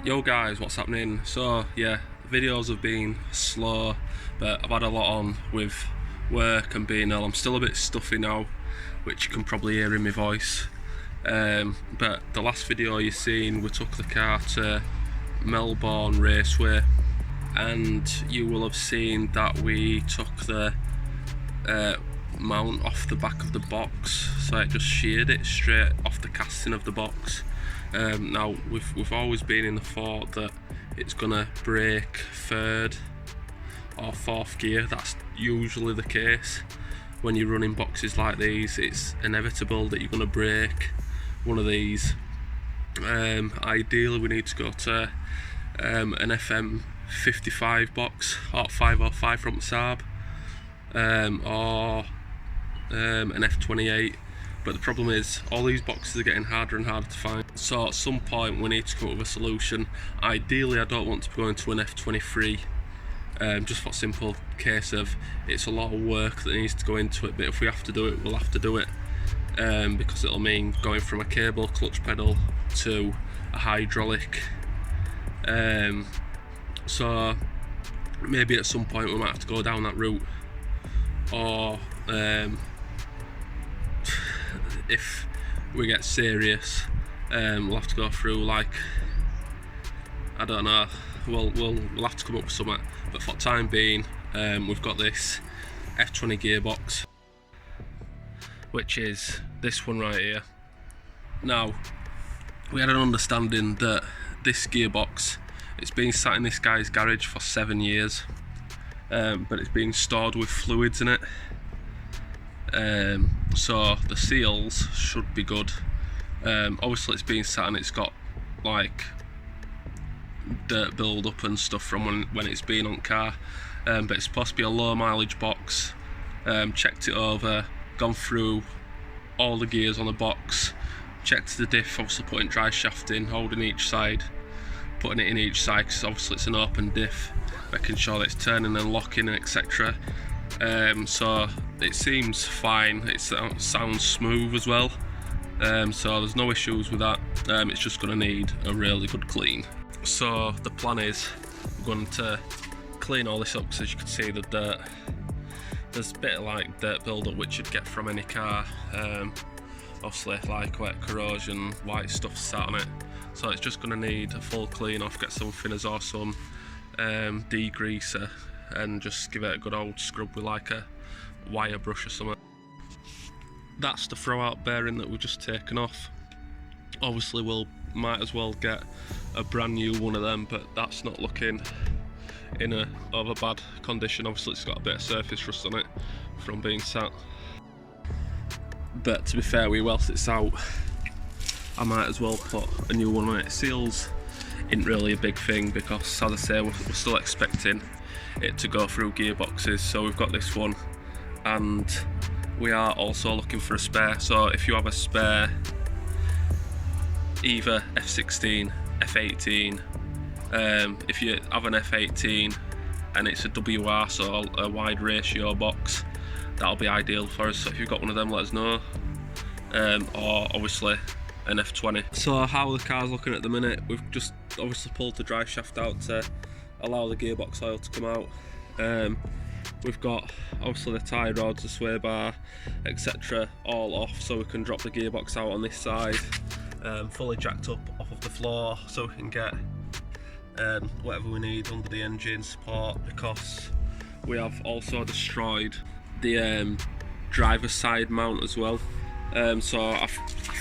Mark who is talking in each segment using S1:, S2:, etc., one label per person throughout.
S1: Yo guys, what's happening? So yeah, videos have been slow, but I've had a lot on with work and being ill. I'm still a bit stuffy now, which you can probably hear in my voice. But the last video you seen, we took the car to Melbourne Raceway, and you will have seen that we took the mount off the back of the box, so it just sheared it straight off the casting of the box. Now we've always been in the thought that it's gonna break third or fourth gear. That's usually the case when you're running boxes like these. It's inevitable that you're gonna break one of these. Ideally we need to go to an FM55 box or 505 from SAAB, or an F28. But the problem is all these boxes are getting harder and harder to find, so at some point we need to come up with a solution. Ideally I don't want to go into an F23, just for a simple case of it's a lot of work that needs to go into it, but if we have to do it, we'll have to do it, because it'll mean going from a cable clutch pedal to a hydraulic. So maybe at some point we might have to go down that route, or if we get serious, we'll have to go through, like, I don't know, we'll have to come up with something. But for the time being, we've got this F20 gearbox, which is this one right here. Now, we had an understanding that this gearbox, it's been sat in this guy's garage for 7 years, but it's been stored with fluids in it. So the seals should be good. Obviously it's been sat and it's got like dirt build up and stuff from when it's been on car, but it's supposed to be a low mileage box. Checked it over, gone through all the gears on the box, checked the diff, obviously putting dry shaft in, holding each side, putting it in each side because obviously it's an open diff, making sure that it's turning and locking, etc. So it seems fine, it sounds smooth as well, so there's no issues with that. It's just going to need a really good clean. So the plan is we're going to clean all this up, because as you can see the dirt, there's a bit of like dirt build-up which you'd get from any car, obviously like wet corrosion, white stuff sat on it, so it's just going to need a full clean off, get some thinners or some degreaser, and just give it a good old scrub with like a wire brush or something. That's the throw out bearing that we've just taken off. Obviously we'll might as well get a brand new one of them, but that's not looking in a over bad condition. Obviously it's got a bit of surface rust on it from being sat, but to be fair, whilst it's out, I might as well put a new one on it. Seals isn't really a big thing because, as I say, we're still expecting it to go through gearboxes, so we've got this one, and we are also looking for a spare. So if you have a spare, either F16, F18, if you have an F18 and it's a WR, so a wide ratio box, that'll be ideal for us. So if you've got one of them, let us know, or obviously an F20. So how the car's looking at the minute, we've just obviously pulled the drive shaft out to allow the gearbox oil to come out. We've got obviously the tie rods, the sway bar, etc. all off, so we can drop the gearbox out on this side, fully jacked up off of the floor, so we can get whatever we need under the engine support, because we have also destroyed the driver's side mount as well. So I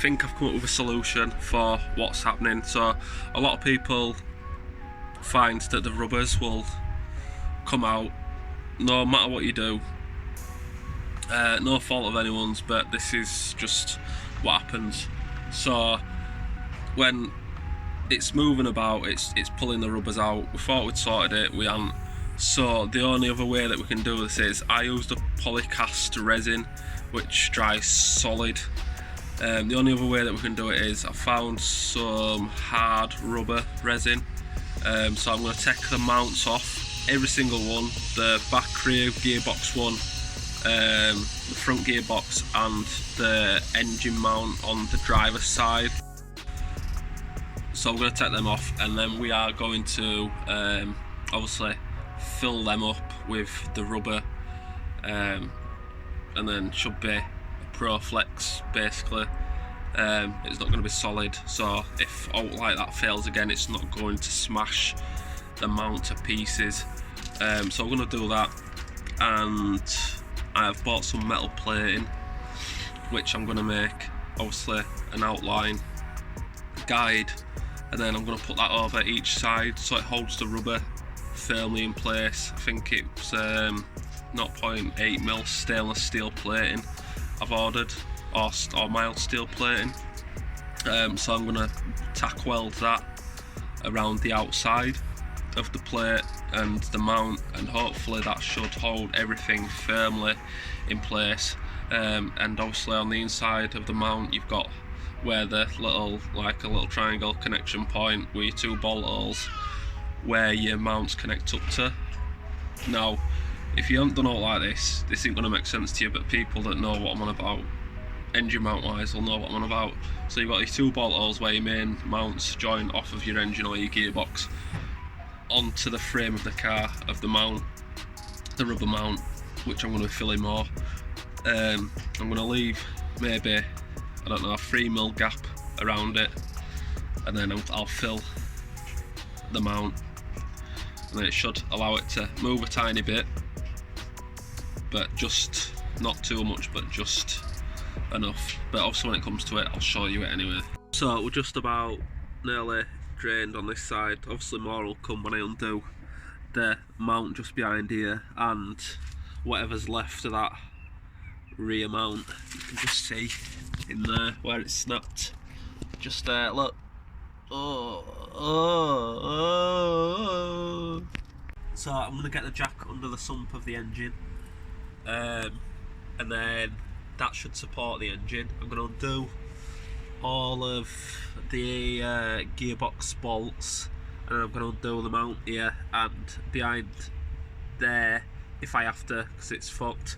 S1: think I've come up with a solution for what's happening. So a lot of people find that the rubbers will come out no matter what you do. No fault of anyone's, but this is just what happens. So when it's moving about, it's pulling the rubbers out. We thought we'd sorted it, we haven't. So the only other way that we can do this is, I used a polycast resin which dries solid. The only other way that we can do it is I found some hard rubber resin. So I'm going to take the mounts off, every single one, the back rear gearbox one, the front gearbox and the engine mount on the driver's side. So we're going to take them off, and then we are going to obviously fill them up with the rubber, and then should be a Pro Flex basically. It's not going to be solid, so if out like that fails again, it's not going to smash the mount to pieces. So we're going to do that, and I've bought some metal plating which I'm going to make obviously an outline guide, and then I'm going to put that over each side so it holds the rubber firmly in place. I think it's 0.8mm stainless steel plating I've ordered, or mild steel plating. So I'm going to tack weld that around the outside of the plate and the mount, and hopefully that should hold everything firmly in place. And obviously on the inside of the mount you've got where the little, like a little triangle connection point with your 2 bolt holes where your mounts connect up to. Now if you haven't done all like this ain't going to make sense to you, but people that know what I'm on about, engine mount wise, will know what I'm on about. So you've got your 2 bolt holes where your main mounts join off of your engine or your gearbox onto the frame of the car of the mount, the rubber mount, which I'm going to be filling more. I'm going to leave maybe, I don't know, a 3mm gap around it, and then I'll fill the mount, and then it should allow it to move a tiny bit, but just not too much, but just enough. But also when it comes to it, I'll show you it anyway. So we're just about nearly drained on this side. Obviously more will come when I undo the mount just behind here, and whatever's left of that rear mount you can just see in there where it's snapped. Just there, look. So I'm going to get the jack under the sump of the engine, and then that should support the engine. I'm going to undo all of the gearbox bolts, and I'm going to undo the mount here and behind there if I have to, because it's fucked.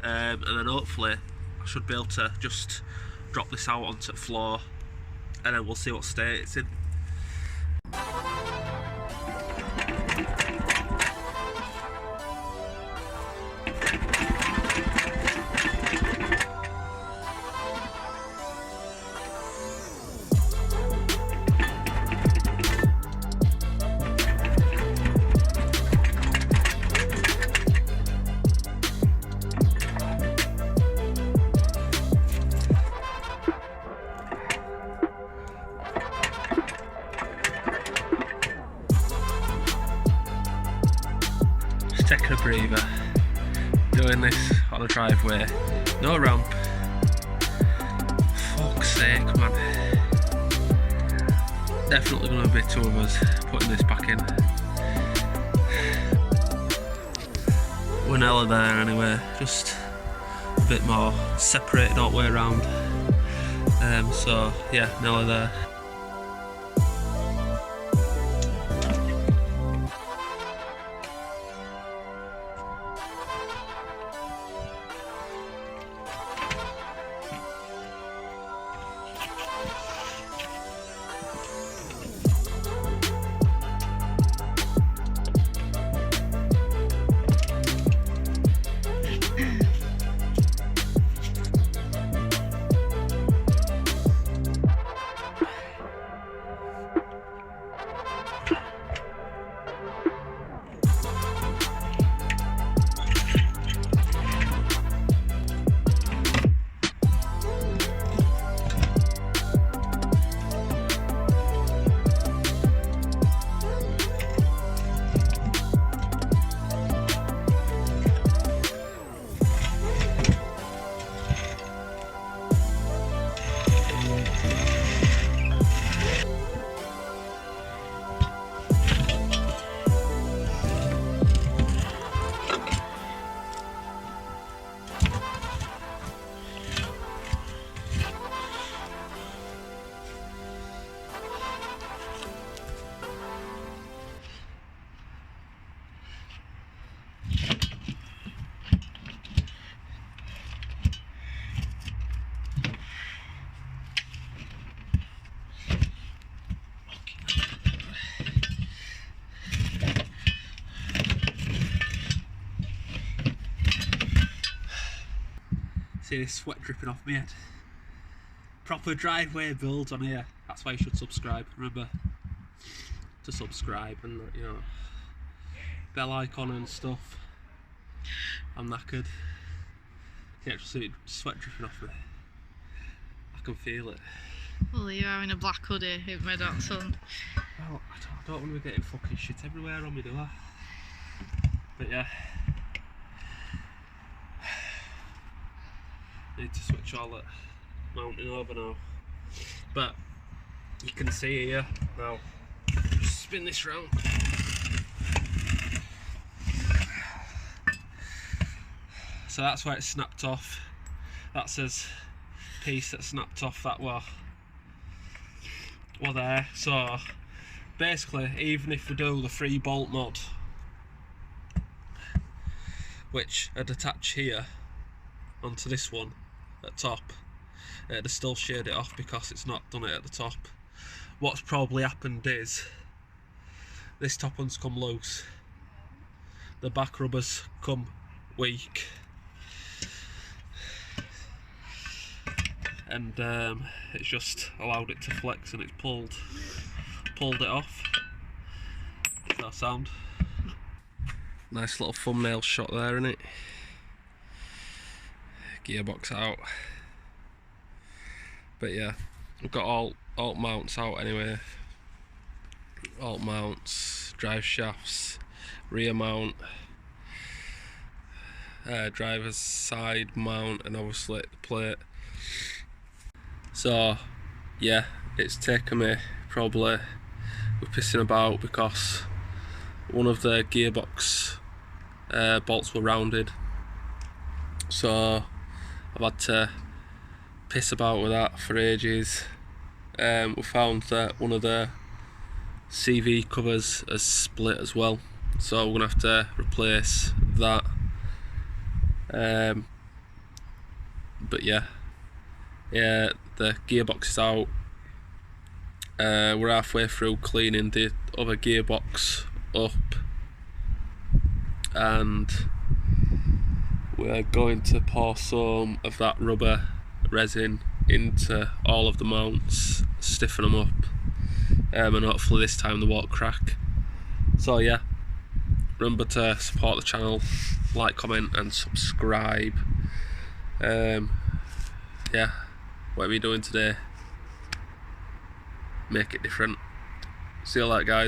S1: And then hopefully I should be able to just drop this out onto the floor, and then we'll see what state it's in. Taking a breather, doing this on a driveway, no ramp. Fuck's sake, man. Definitely going to be 2 of us putting this back in. We're nearly there anyway, just a bit more separated all the way around. So yeah, nearly there.
S2: see this sweat dripping off my head. Proper driveway builds on here. That's why you should subscribe. Remember to subscribe and, you know, bell icon and stuff. I'm knackered. Can't just see it sweat dripping off me. I can feel it.
S3: Well, you are in a black hoodie in my dark sun.
S2: Well, I don't want to be getting fucking shit everywhere on me, do I? But yeah. Need to switch all that mounting over now. But you can see here now. Just spin this round. So that's where it snapped off. That's his piece that snapped off that were there. So basically, even if we do the 3-bolt mod, which I'd attach here onto this one at top, it'd still shade it off because it's not done it at the top. What's probably happened is this top one's come loose, the back rubbers come weak, and it's just allowed it to flex and it's pulled it off. Does that sound? Nice little thumbnail shot there, innit? Gearbox out. But yeah, we've got alt mounts out anyway. Alt mounts, drive shafts, rear mount, driver's side mount, and obviously the plate. So yeah, it's taken me probably, we're pissing about because one of the gearbox bolts were rounded, so I've had to piss about with that for ages. We found that one of the CV covers has split as well, so we're gonna have to replace that. But yeah, the gearbox is out. We're halfway through cleaning the other gearbox up, and we're going to pour some of that rubber resin into all of the mounts, stiffen them up, and hopefully this time they won't crack. So yeah, remember to support the channel, like, comment and subscribe. Yeah, what are we doing today? Make it different. See you later, guys.